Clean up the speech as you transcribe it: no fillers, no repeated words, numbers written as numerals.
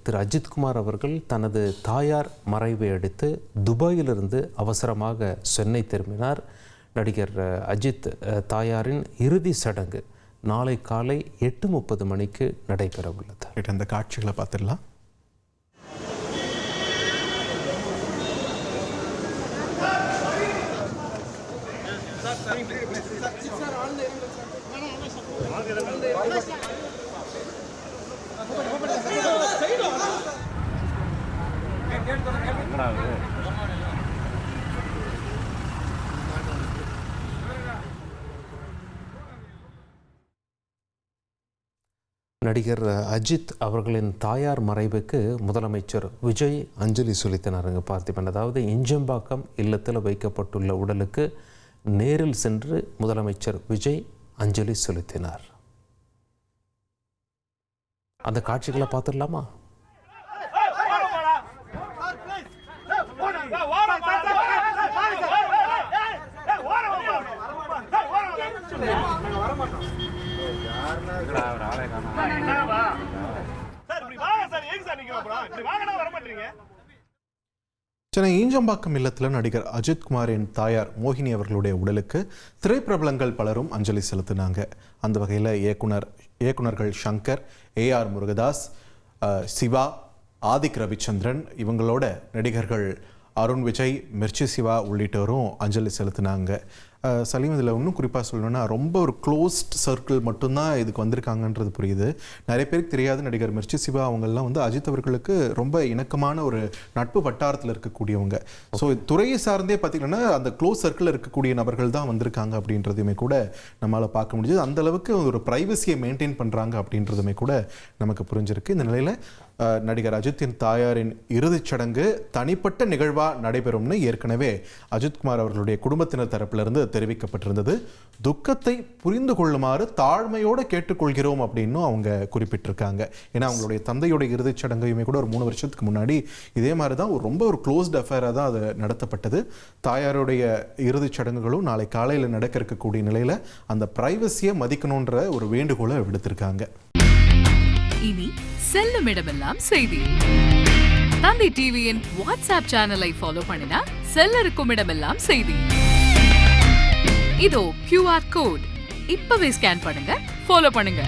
திரு அஜித்குமார் அவர்கள் தனது தாயார் மறைவை அடுத்து துபாயிலிருந்து அவசரமாக சென்னை திரும்பினார். நடிகர் அஜித் தாயாரின் இறுதி சடங்கு நாளை காலை 8:30 மணிக்கு நடைபெற உள்ளது. அந்த காட்சிகளை பார்த்துடலாம். நடிகர் அஜித் அவர்களின் தாயார் மறைவுக்கு முதலமைச்சர் விஜய் அஞ்சலி செலுத்தினாருங்க பார்த்திபன். அதாவது இஞ்சம்பாக்கம் இல்லத்தில் வைக்கப்பட்டுள்ள உடலுக்கு நேரில் சென்று முதலமைச்சர் விஜய் அஞ்சலி செலுத்தினார். அந்த காட்சிகளை பார்த்துடலாமா? சென்னை ஈஞ்சம்பாக்கம் இல்லத்தில் நடிகர் அஜித்குமாரின் தாயார் மோகினி அவர்களுடைய உடலுக்கு திரைப்பிரபலங்கள் பலரும் அஞ்சலி செலுத்தினாங்க. அந்த வகையில் இயக்குனர்கள் சங்கர், ஏஆர் முருகதாஸ், சிவா, ஆதிக் ரவிச்சந்திரன், இவங்களோட நடிகர்கள் அருண் விஜய், மிர்ச்சி சிவா உள்ளிட்டோரும் அஞ்சலி செலுத்தினாங்க. சலீம், இதில் இன்னும் குறிப்பாக சொல்லணும்னா ரொம்ப ஒரு க்ளோஸ்ட் சர்க்கிள் மட்டும்தான் இதுக்கு வந்திருக்காங்கன்றது புரியுது. நிறைய பேருக்கு தெரியாது, நடிகர் மிர்ச்சி சிவா அவங்கெல்லாம் வந்து அஜித் அவர்களுக்கு ரொம்ப இணக்கமான ஒரு நட்பு வட்டாரத்தில் இருக்கக்கூடியவங்க. ஸோ துறையை சார்ந்தே பார்த்திங்கன்னா அந்த க்ளோஸ் சர்க்கிளில் இருக்கக்கூடிய நபர்கள் தான் வந்திருக்காங்க அப்படின்றதுமே கூட நம்மளால் பார்க்க முடியுது. அந்தளவுக்கு ஒரு ப்ரைவசியை மெயின்டைன் பண்ணுறாங்க அப்படின்றதுமே கூட நமக்கு புரிஞ்சிருக்கு. இந்த நிலையில் நடிகர் அஜித்தின் தாயாரின் இறுதிச் சடங்கு தனிப்பட்ட நிகழ்வாக நடைபெறும்னு ஏற்கனவே அஜித்குமார் அவர்களுடைய குடும்பத்தினர் தரப்பிலிருந்து தெரிவிக்கப்பட்டிருந்தது. துக்கத்தை புரிந்து கொள்ளுமாறு தாழ்மையோடு கேட்டுக்கொள்கிறோம் அப்படின்னு அவங்க குறிப்பிட்டிருக்காங்க. ஏன்னா அவங்களுடைய தந்தையோட இறுதிச் சடங்கையுமே கூட ஒரு 3 வருஷத்துக்கு முன்னாடி இதே மாதிரி தான் ரொம்ப ஒரு க்ளோஸ்ட் அஃபேராக தான் அது நடத்தப்பட்டது. தாயாருடைய இறுதிச் சடங்குகளும் நாளை காலையில் நடக்க இருக்கக்கூடிய நிலையில் அந்த பிரைவசியை மதிக்கணுன்ற ஒரு வேண்டுகோளை விடுத்திருக்காங்க. இனி செல்லும் இடமெல்லாம் செய்தி. தந்தி டிவியின் வாட்ஸ்அப் சேனலை ஃபாலோ பண்ணினா செல்ல இருக்கும் இடமெல்லாம் செய்தி. இதோ QR கோட் இப்பவே ஸ்கேன் பண்ணுங்க, ஃபாலோ பண்ணுங்க.